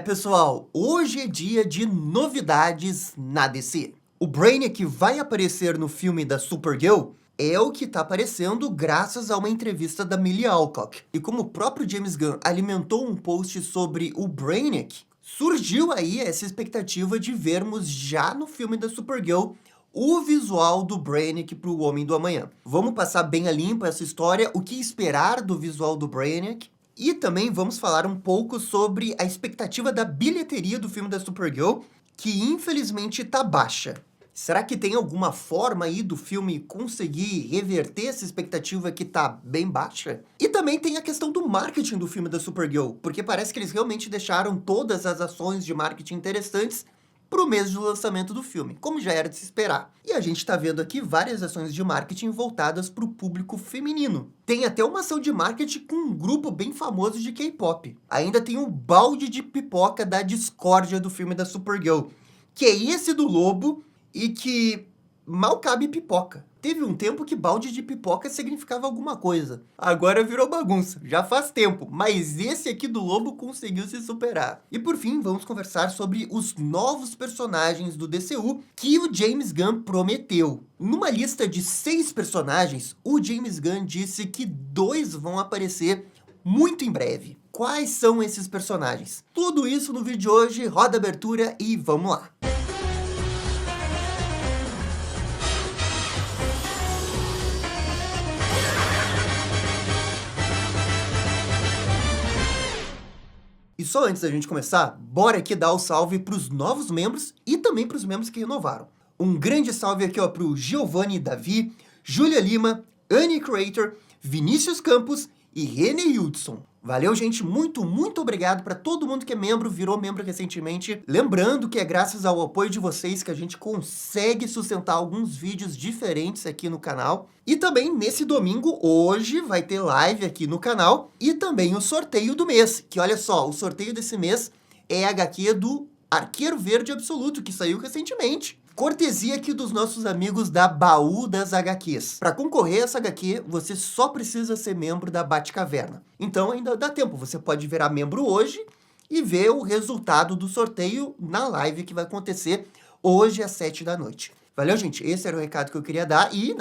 Pessoal, hoje é dia de novidades na DC. O Brainiac vai aparecer no filme da Supergirl é o que tá aparecendo graças a uma entrevista da Millie Alcock. E como o próprio James Gunn alimentou um post sobre o Brainiac, surgiu aí essa expectativa de vermos já no filme da Supergirl o visual do Brainiac para o Homem do Amanhã. Vamos passar bem a limpo essa história, o que esperar do visual do Brainiac. E também vamos falar um pouco sobre a expectativa da bilheteria do filme da Supergirl, que infelizmente tá baixa. Será que tem alguma forma aí do filme conseguir reverter essa expectativa que tá bem baixa? E também tem a questão do marketing do filme da Supergirl, porque parece que eles realmente deixaram todas as ações de marketing interessantes para o mês de lançamento do filme, como já era de se esperar. E a gente está vendo aqui várias ações de marketing voltadas para o público feminino. Tem até uma ação de marketing com um grupo bem famoso de K-pop. Ainda tem um balde de pipoca da discórdia do filme da Supergirl, que é esse do lobo e que mal cabe pipoca. Teve um tempo que balde de pipoca significava alguma coisa. Agora virou bagunça, já faz tempo, mas esse aqui do lobo conseguiu se superar. E por fim, vamos conversar sobre os novos personagens do DCU que o James Gunn prometeu. Numa lista de 6 personagens, o James Gunn disse que 2 vão aparecer muito em breve. Quais são esses personagens? Tudo isso no vídeo de hoje, roda a abertura e vamos lá. E só antes da gente começar, bora aqui dar o salve para os novos membros e também para os membros que renovaram. Um grande salve aqui para o Giovanni Davi, Júlia Lima, Annie Creator, Vinícius Campos e René Hudson. Valeu, gente, muito obrigado para todo mundo que é membro, virou membro recentemente. Lembrando que é graças ao apoio de vocês que a gente consegue sustentar alguns vídeos diferentes aqui no canal. E também, nesse domingo, hoje, vai ter live aqui no canal e também o sorteio do mês. Que olha só, o sorteio desse mês é a HQ do Arqueiro Verde Absoluto, que saiu recentemente. Cortesia aqui dos nossos amigos da Baú das HQs. Para concorrer a essa HQ, você só precisa ser membro da Batcaverna. Então ainda dá tempo, você pode virar membro hoje e ver o resultado do sorteio na live que vai acontecer hoje às 7 da noite. Valeu, gente? Esse era o recado que eu queria dar e,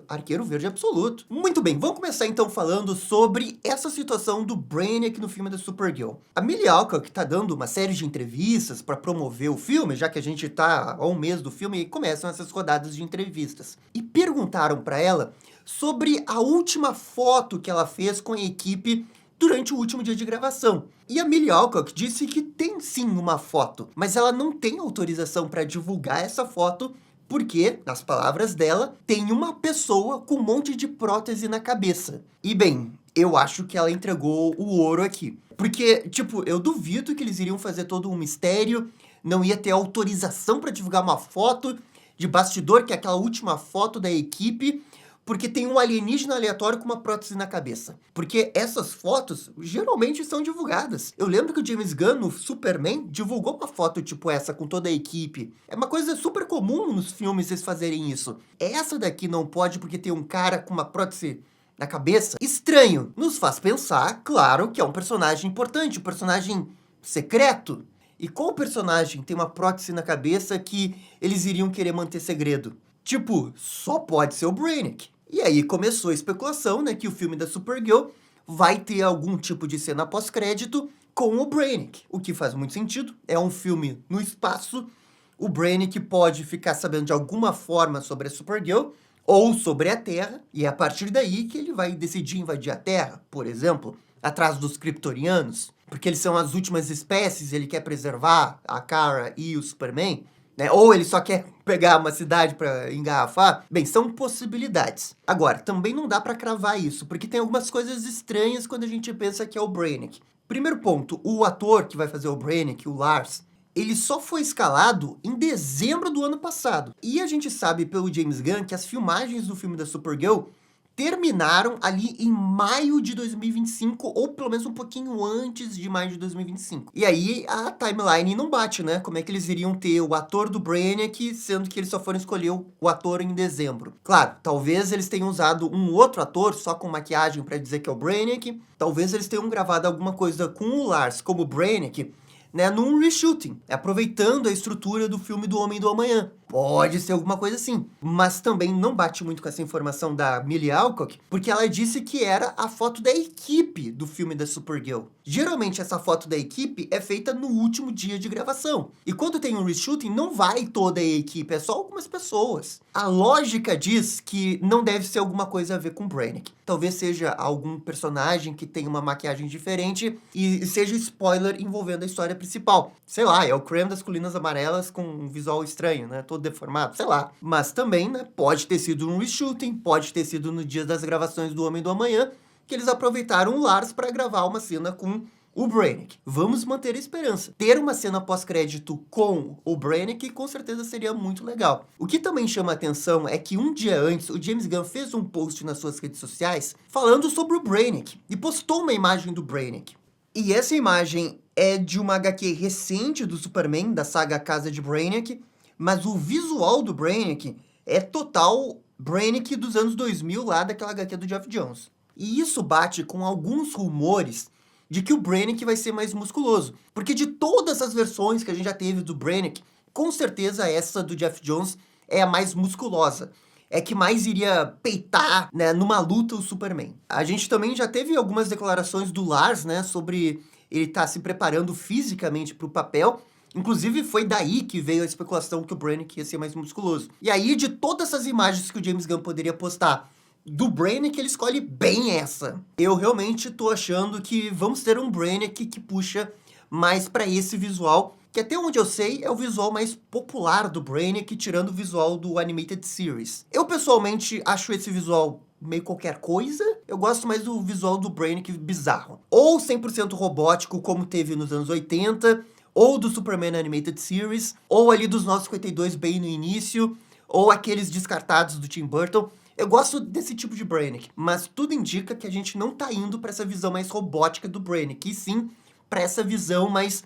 Arqueiro Verde Absoluto. Muito bem, vamos começar então falando sobre essa situação do Brainiac no filme da Supergirl. A Millie Alcock tá dando uma série de entrevistas para promover o filme, já que a gente tá há um mês do filme e começam essas rodadas de entrevistas. E perguntaram para ela sobre a última foto que ela fez com a equipe durante o último dia de gravação. E a Millie Alcock disse que tem sim uma foto, mas ela não tem autorização para divulgar essa foto porque, nas palavras dela, tem uma pessoa com um monte de prótese na cabeça. E bem, eu acho que ela entregou o ouro aqui. Porque, eu duvido que eles iriam fazer todo um mistério, não ia ter autorização para divulgar uma foto de bastidor, que é aquela última foto da equipe, porque tem um alienígena aleatório com uma prótese na cabeça. Porque essas fotos geralmente são divulgadas. Eu lembro que o James Gunn, no Superman, divulgou uma foto tipo essa com toda a equipe. É uma coisa super comum nos filmes eles fazerem isso. Essa daqui não pode porque tem um cara com uma prótese na cabeça. Estranho. Nos faz pensar, claro, que é um personagem importante, um personagem secreto. E qual personagem tem uma prótese na cabeça que eles iriam querer manter segredo? Só pode ser o Brainiac. E aí começou a especulação, que o filme da Supergirl vai ter algum tipo de cena pós-crédito com o Brainiac. O que faz muito sentido, é um filme no espaço, o Brainiac pode ficar sabendo de alguma forma sobre a Supergirl ou sobre a Terra, e é a partir daí que ele vai decidir invadir a Terra, por exemplo, atrás dos Kryptonianos, porque eles são as últimas espécies, ele quer preservar a Kara e o Superman. Ou ele só quer pegar uma cidade para engarrafar? Bem, são possibilidades. Agora, também não dá para cravar isso, porque tem algumas coisas estranhas quando a gente pensa que é o Brainiac. Primeiro ponto, o ator que vai fazer o Brainiac, o Lars, ele só foi escalado em dezembro do ano passado. E a gente sabe pelo James Gunn que as filmagens do filme da Supergirl terminaram ali em maio de 2025, ou pelo menos um pouquinho antes de maio de 2025. E aí a timeline não bate, né? Como é que eles iriam ter o ator do Brainiac, sendo que eles só foram escolher o ator em dezembro? Claro, talvez eles tenham usado um outro ator só com maquiagem pra dizer que é o Brainiac. Talvez eles tenham gravado alguma coisa com o Lars como Brainiac, né, num reshooting, aproveitando a estrutura do filme do Homem do Amanhã. Pode ser alguma coisa assim, mas também não bate muito com essa informação da Millie Alcock, porque ela disse que era a foto da equipe do filme da Supergirl. Geralmente essa foto da equipe é feita no último dia de gravação, e quando tem um reshooting não vai toda a equipe, é só algumas pessoas. A lógica diz que não deve ser alguma coisa a ver com Brainiac. Talvez seja algum personagem que tenha uma maquiagem diferente e seja spoiler envolvendo a história principal. Sei lá, é o Creme das Colinas Amarelas com um visual estranho, né? Todo deformado, sei lá. Mas também, né, pode ter sido um reshooting, pode ter sido no dia das gravações do Homem do Amanhã, que eles aproveitaram o Lars para gravar uma cena com o Brainiac. Vamos manter a esperança. Ter uma cena pós-crédito com o Brainiac com certeza seria muito legal. O que também chama a atenção é que um dia antes, o James Gunn fez um post nas suas redes sociais falando sobre o Brainiac e postou uma imagem do Brainiac. E essa imagem é de uma HQ recente do Superman, da saga Casa de Brainiac, mas o visual do Brainiac é total Brainiac dos anos 2000, lá daquela HQ do Geoff Johns. E isso bate com alguns rumores de que o Brainiac vai ser mais musculoso. Porque de todas as versões que a gente já teve do Brainiac, com certeza essa do Geoff Johns é a mais musculosa. É que mais iria peitar, né, numa luta o Superman. A gente também já teve algumas declarações do Lars, né, sobre ele estar se preparando fisicamente para o papel. Inclusive, foi daí que veio a especulação que o Brainiac ia ser mais musculoso. E aí, de todas essas imagens que o James Gunn poderia postar do Brainiac, ele escolhe bem essa. Eu realmente tô achando que vamos ter um Brainiac que puxa mais para esse visual, que até onde eu sei é o visual mais popular do Brainiac, tirando o visual do Animated Series. Eu, pessoalmente, acho esse visual meio qualquer coisa. Eu gosto mais do visual do Brainiac bizarro. Ou 100% robótico, como teve nos anos 80, ou do Superman Animated Series, ou ali dos 952 bem no início, ou aqueles descartados do Tim Burton. Eu gosto desse tipo de Brainiac, mas tudo indica que a gente não tá indo para essa visão mais robótica do Brainiac, e sim para essa visão mais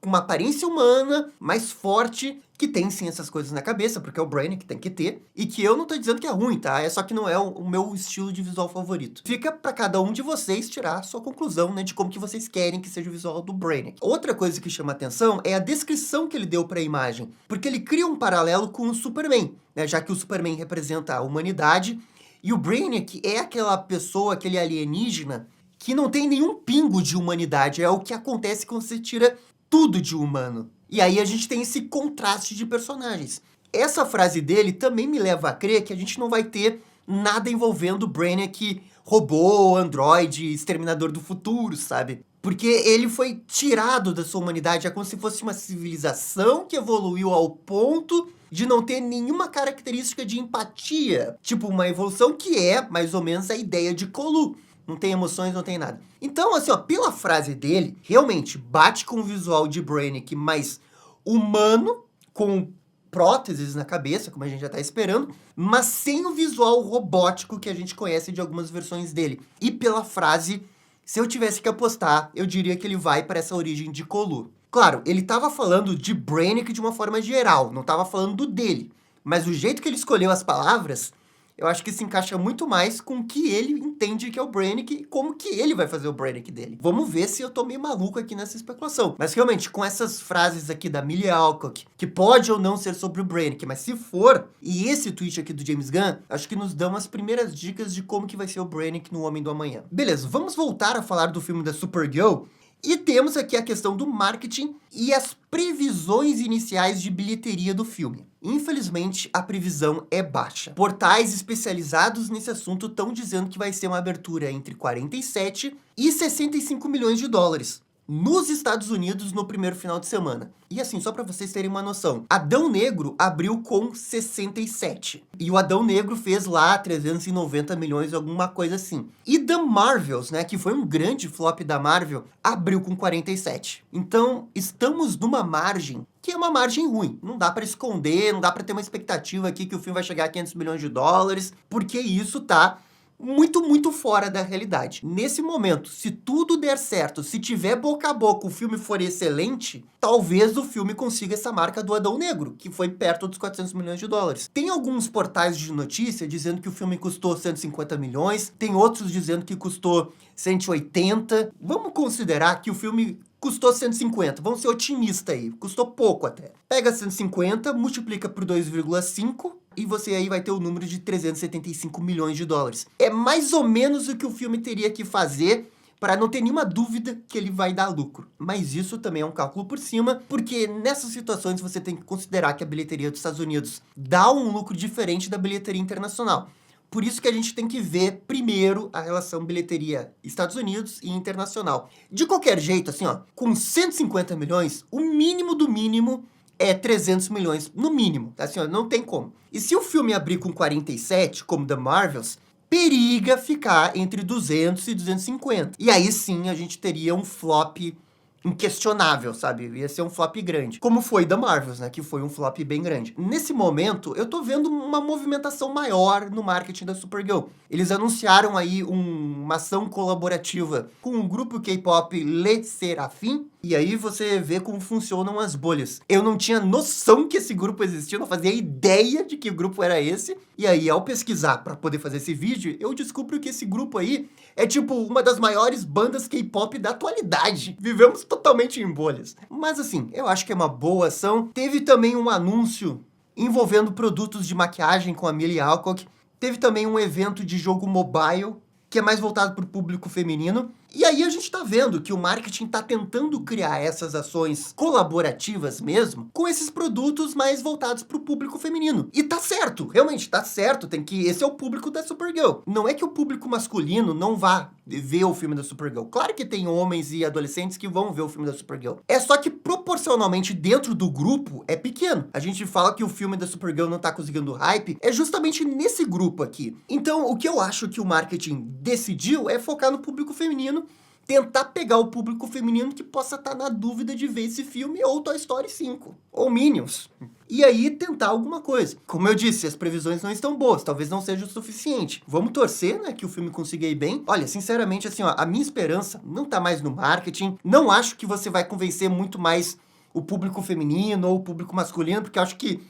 com uma aparência humana, mais forte, que tem sim essas coisas na cabeça, porque é o Brainiac que tem que ter, e que eu não tô dizendo que é ruim, tá? É só que não é o meu estilo de visual favorito. Fica pra cada um de vocês tirar a sua conclusão, né, de como que vocês querem que seja o visual do Brainiac. Outra coisa que chama atenção é a descrição que ele deu pra imagem, porque ele cria um paralelo com o Superman, né, já que o Superman representa a humanidade, e o Brainiac é aquela pessoa, aquele alienígena, que não tem nenhum pingo de humanidade, é o que acontece quando você tira tudo de humano. E aí a gente tem esse contraste de personagens. Essa frase dele também me leva a crer que a gente não vai ter nada envolvendo o Brainiac robô, androide, exterminador do futuro, sabe? Porque ele foi tirado da sua humanidade, é como se fosse uma civilização que evoluiu ao ponto de não ter nenhuma característica de empatia. Tipo, uma evolução que é, mais ou menos, a ideia de Colu. Não tem emoções, não tem nada. Então, assim, ó, pela frase dele, realmente bate com o visual de Brainiac mais humano, com próteses na cabeça, como a gente já tá esperando, mas sem o visual robótico que a gente conhece de algumas versões dele. E pela frase, se eu tivesse que apostar, eu diria que ele vai para essa origem de Colu. Claro, ele tava falando de Brainiac de uma forma geral, não tava falando do dele. Mas o jeito que ele escolheu as palavras, eu acho que se encaixa muito mais com o que ele entende que é o Brainiac e como que ele vai fazer o Brainiac dele. Vamos ver se eu tô meio maluco aqui nessa especulação. Mas realmente, com essas frases aqui da Millie Alcock, que pode ou não ser sobre o Brainiac, mas se for, e esse tweet aqui do James Gunn, acho que nos dão as primeiras dicas de como que vai ser o Brainiac no Homem do Amanhã. Beleza, vamos voltar a falar do filme da Supergirl. E temos aqui a questão do marketing e as previsões iniciais de bilheteria do filme. Infelizmente, a previsão é baixa. Portais especializados nesse assunto estão dizendo que vai ser uma abertura entre 47 e 65 milhões de dólares. nos Estados Unidos no primeiro final de semana. E assim, só pra vocês terem uma noção, Adão Negro abriu com 67. E o Adão Negro fez lá 390 milhões, alguma coisa assim. E The Marvels, né, que foi um grande flop da Marvel, abriu com 47. Então, estamos numa margem que é uma margem ruim. Não dá pra esconder, não dá pra ter uma expectativa aqui que o filme vai chegar a 500 milhões de dólares, porque isso tá muito fora da realidade. Nesse momento, se tudo der certo, se tiver boca a boca, o filme for excelente, talvez o filme consiga essa marca do Adão Negro, que foi perto dos 400 milhões de dólares. Tem alguns portais de notícia dizendo que o filme custou 150 milhões, tem outros dizendo que custou 180. Vamos considerar que o filme custou 150, vamos ser otimistas aí, custou pouco até. Pega 150, multiplica por 2,5 e você aí vai ter o número de 375 milhões de dólares. É mais ou menos o que o filme teria que fazer para não ter nenhuma dúvida que ele vai dar lucro. Mas isso também é um cálculo por cima, porque nessas situações você tem que considerar que a bilheteria dos Estados Unidos dá um lucro diferente da bilheteria internacional. Por isso que a gente tem que ver primeiro a relação bilheteria Estados Unidos e internacional. De qualquer jeito, assim, ó, com 150 milhões, o mínimo do mínimo é 300 milhões, no mínimo. Assim, ó, não tem como. E se o filme abrir com 47, como The Marvels, periga ficar entre 200 e 250. E aí sim a gente teria um flop inquestionável, sabe? Ia ser um flop grande. Como foi da Marvels, né? Que foi um flop bem grande. Nesse momento, eu tô vendo uma movimentação maior no marketing da Supergirl. Eles anunciaram aí uma ação colaborativa com o grupo K-pop Le Sserafim. E aí você vê como funcionam as bolhas. Eu não tinha noção que esse grupo existia, não fazia ideia de que grupo era esse. E aí, ao pesquisar para poder fazer esse vídeo, eu descubro que esse grupo aí é tipo uma das maiores bandas K-pop da atualidade. Vivemos totalmente em bolhas. Mas assim, eu acho que é uma boa ação. Teve também um anúncio envolvendo produtos de maquiagem com a Millie Alcock. Teve também um evento de jogo mobile, que é mais voltado para o público feminino. E aí a gente tá vendo que o marketing tá tentando criar essas ações colaborativas mesmo, com esses produtos mais voltados pro público feminino. E tá certo, realmente tá certo, esse é o público da Supergirl. Não é que o público masculino não vá ver o filme da Supergirl. Claro que tem homens e adolescentes que vão ver o filme da Supergirl. É só que proporcionalmente dentro do grupo é pequeno. A gente fala que o filme da Supergirl não tá conseguindo hype, é justamente nesse grupo aqui. Então, o que eu acho que o marketing decidiu é focar no público feminino, tentar pegar o público feminino que possa estar na dúvida de ver esse filme ou Toy Story 5, ou Minions. E aí tentar alguma coisa. Como eu disse, as previsões não estão boas, talvez não seja o suficiente. Vamos torcer, né, que o filme consiga ir bem. Olha, sinceramente, assim, ó, a minha esperança não tá mais no marketing. Não acho que você vai convencer muito mais o público feminino ou o público masculino, porque eu acho que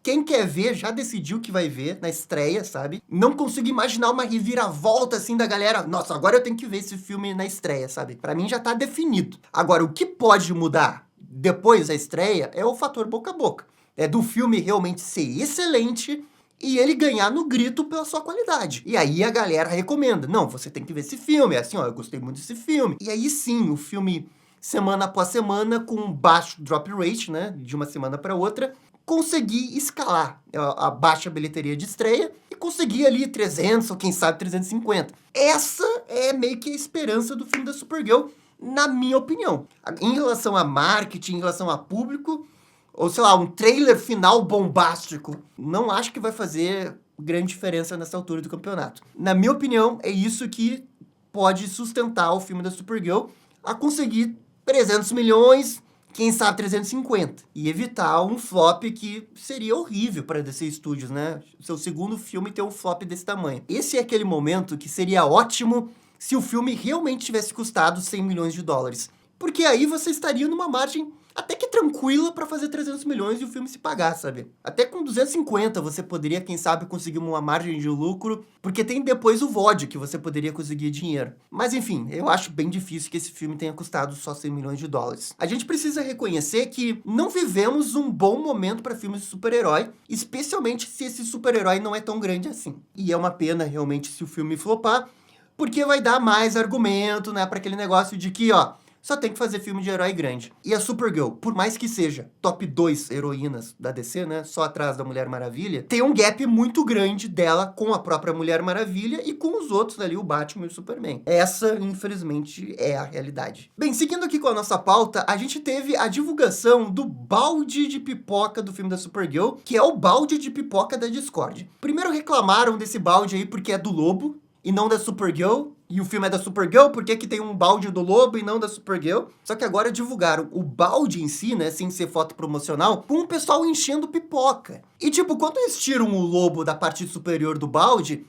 quem quer ver já decidiu que vai ver na estreia, sabe? Não consigo imaginar uma reviravolta assim da galera. Nossa, agora eu tenho que ver esse filme na estreia, sabe? Pra mim já tá definido. Agora, o que pode mudar depois da estreia é o fator boca a boca. É do filme realmente ser excelente e ele ganhar no grito pela sua qualidade. E aí a galera recomenda. Não, você tem que ver esse filme. É assim, ó, eu gostei muito desse filme. E aí sim, o filme, semana após semana, com um baixo drop rate, né? De uma semana pra outra, conseguir escalar a baixa bilheteria de estreia e conseguir ali 300 ou quem sabe 350. Essa é meio que a esperança do filme da Supergirl, na minha opinião. Em relação a marketing, em relação a público, ou sei lá, um trailer final bombástico, não acho que vai fazer grande diferença nessa altura do campeonato. Na minha opinião, é isso que pode sustentar o filme da Supergirl a conseguir 300 milhões, quem sabe 350, e evitar um flop que seria horrível para a DC Studios, né? Seu segundo filme ter um flop desse tamanho. Esse é aquele momento que seria ótimo se o filme realmente tivesse custado 100 milhões de dólares. Porque aí você estaria numa margem até que tranquila para fazer 300 milhões e o filme se pagar, sabe? Até com 250 você poderia, quem sabe, conseguir uma margem de lucro, porque tem depois o VOD que você poderia conseguir dinheiro. Mas enfim, eu acho bem difícil que esse filme tenha custado só 100 milhões de dólares. A gente precisa reconhecer que não vivemos um bom momento para filmes de super-herói, especialmente se esse super-herói não é tão grande assim. E é uma pena realmente se o filme flopar, porque vai dar mais argumento, né, para aquele negócio de que, ó, só tem que fazer filme de herói grande. E a Supergirl, por mais que seja top 2 heroínas da DC, né, só atrás da Mulher Maravilha, tem um gap muito grande dela com a própria Mulher Maravilha e com os outros ali, o Batman e o Superman. Essa, infelizmente, é a realidade. Bem, seguindo aqui com a nossa pauta, a gente teve a divulgação do balde de pipoca do filme da Supergirl, que é o balde de pipoca da Discord. Primeiro reclamaram desse balde aí porque é do Lobo e não da Supergirl, e o filme é da Supergirl, por que que tem um balde do Lobo e não da Supergirl? Só que agora divulgaram o balde em si, né, sem ser foto promocional, com o pessoal enchendo pipoca. E tipo, quando eles tiram o Lobo da parte superior do balde,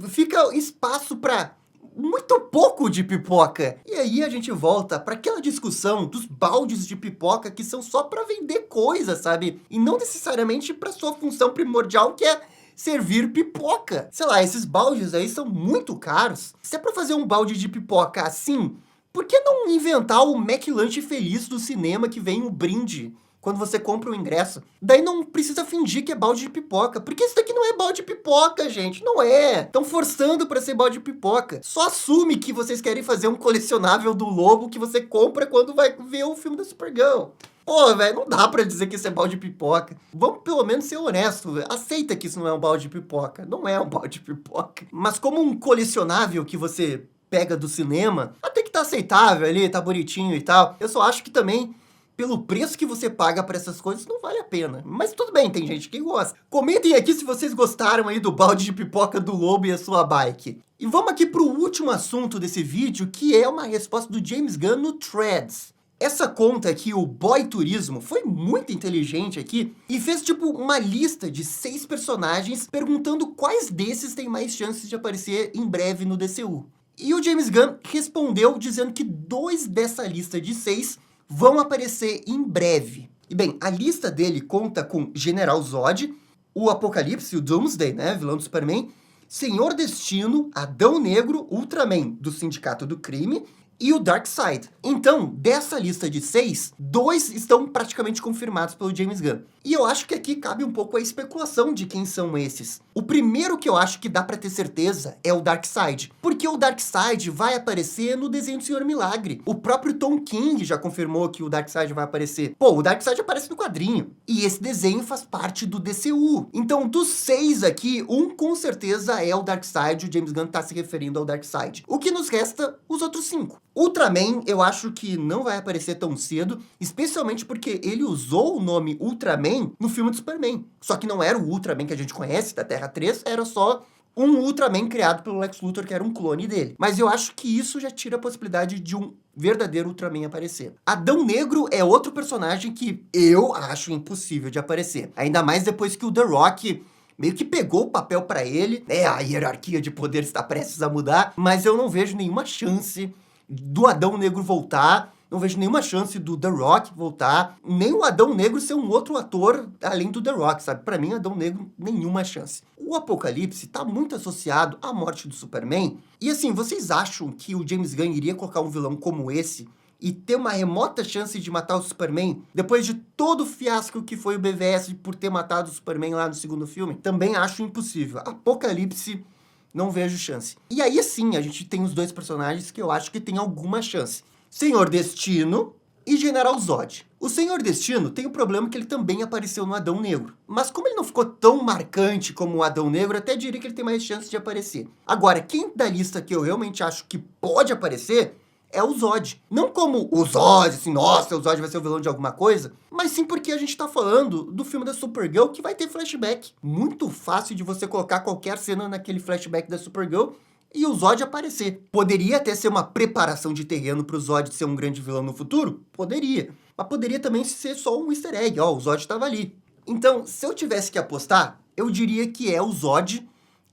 fica espaço pra muito pouco de pipoca. E aí a gente volta para aquela discussão dos baldes de pipoca que são só para vender coisa, sabe? E não necessariamente para sua função primordial, que é servir pipoca. Sei lá, esses baldes aí são muito caros. Se é pra fazer um balde de pipoca assim, por que não inventar o McLanche Feliz do cinema que vem um brinde quando você compra o ingresso? Daí não precisa fingir que é balde de pipoca, porque isso daqui não é balde de pipoca, gente. Não é. Estão forçando pra ser balde de pipoca. Só assume que vocês querem fazer um colecionável do Lobo que você compra quando vai ver o filme da Supergirl. Pô, velho, não dá pra dizer que isso é balde de pipoca. Vamos pelo menos ser honesto, véio. Aceita que isso não é um balde de pipoca. Não é um balde de pipoca. Mas como um colecionável que você pega do cinema, até que tá aceitável ali, tá bonitinho e tal. Eu só acho que também, pelo preço que você paga pra essas coisas, não vale a pena. Mas tudo bem, tem gente que gosta. Comentem aqui se vocês gostaram aí do balde de pipoca do Lobo e a sua bike. E vamos aqui pro último assunto desse vídeo, que é uma resposta do James Gunn no Threads. Essa conta aqui, o Boy Turismo, foi muito inteligente aqui e fez tipo uma lista de 6 personagens perguntando quais desses têm mais chances de aparecer em breve no DCU. E o James Gunn respondeu dizendo que 2 dessa lista de 6 vão aparecer em breve. E bem, a lista dele conta com General Zod, o Apocalipse, o Doomsday, né, vilão do Superman, Senhor Destino, Adão Negro, Ultraman do Sindicato do Crime e o Darkseid. Então, dessa lista de 6, 2 estão praticamente confirmados pelo James Gunn. E eu acho que aqui cabe um pouco a especulação de quem são esses. O primeiro que eu acho que dá pra ter certeza é o Darkseid, porque o Darkseid vai aparecer no desenho do Senhor Milagre. O próprio Tom King já confirmou que o Darkseid vai aparecer. Pô, o Darkseid aparece no quadrinho. E esse desenho faz parte do DCU. Então, dos 6 aqui, um com certeza é o Darkseid. O James Gunn tá se referindo ao Darkseid. O que nos resta, os outros 5. Ultraman, eu acho que não vai aparecer tão cedo, especialmente porque ele usou o nome Ultraman no filme do Superman. Só que não era o Ultraman que a gente conhece da Terra 3, era só um Ultraman criado pelo Lex Luthor, que era um clone dele. Mas eu acho que isso já tira a possibilidade de um verdadeiro Ultraman aparecer. Adão Negro é outro personagem que eu acho impossível de aparecer. Ainda mais depois que o The Rock meio que pegou o papel pra ele, né? A hierarquia de poder está prestes a mudar, mas eu não vejo nenhuma chance do Adão Negro voltar, não vejo nenhuma chance do The Rock voltar, nem o Adão Negro ser um outro ator além do The Rock, sabe? Pra mim, Adão Negro, nenhuma chance. O Apocalipse tá muito associado à morte do Superman, e assim, vocês acham que o James Gunn iria colocar um vilão como esse e ter uma remota chance de matar o Superman, depois de todo o fiasco que foi o BVS por ter matado o Superman lá no segundo filme? Também acho impossível. Apocalipse, não vejo chance. E aí, sim, a gente tem os 2 personagens que eu acho que tem alguma chance. Senhor Destino e General Zod. O Senhor Destino tem o problema que ele também apareceu no Adão Negro. Mas como ele não ficou tão marcante como o Adão Negro, até diria que ele tem mais chance de aparecer. Agora, quem da lista que eu realmente acho que pode aparecer é o Zod. Não como o Zod, assim, nossa, o Zod vai ser o vilão de alguma coisa, mas sim porque a gente tá falando do filme da Supergirl que vai ter flashback. Muito fácil de você colocar qualquer cena naquele flashback da Supergirl e o Zod aparecer. Poderia até ser uma preparação de terreno pro Zod ser um grande vilão no futuro? Poderia. Mas poderia também ser só um easter egg, ó, o Zod estava ali. Então, se eu tivesse que apostar, eu diria que é o Zod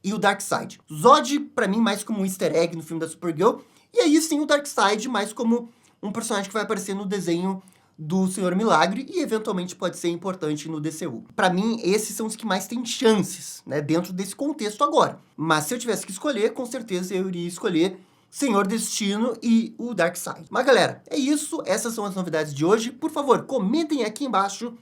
e o Darkseid. Zod, pra mim, mais como um easter egg no filme da Supergirl, e aí sim o Darkseid mais como um personagem que vai aparecer no desenho do Senhor Milagre e eventualmente pode ser importante no DCU. Pra mim, esses são os que mais têm chances, né, dentro desse contexto agora. Mas se eu tivesse que escolher, com certeza eu iria escolher Senhor Destino e o Darkseid. Mas galera, é isso, essas são as novidades de hoje. Por favor, comentem aqui embaixo.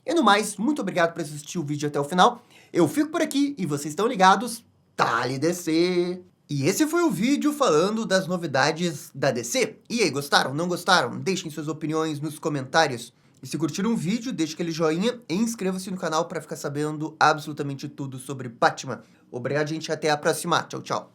E no mais, muito obrigado por assistir o vídeo até o final. Eu fico por aqui e vocês estão ligados. Dale DC! E esse foi o vídeo falando das novidades da DC. E aí, gostaram? Não gostaram? Deixem suas opiniões nos comentários. E se curtiram o vídeo, deixe aquele joinha e inscreva-se no canal para ficar sabendo absolutamente tudo sobre Batman. Obrigado, gente. Até a próxima. Tchau, tchau.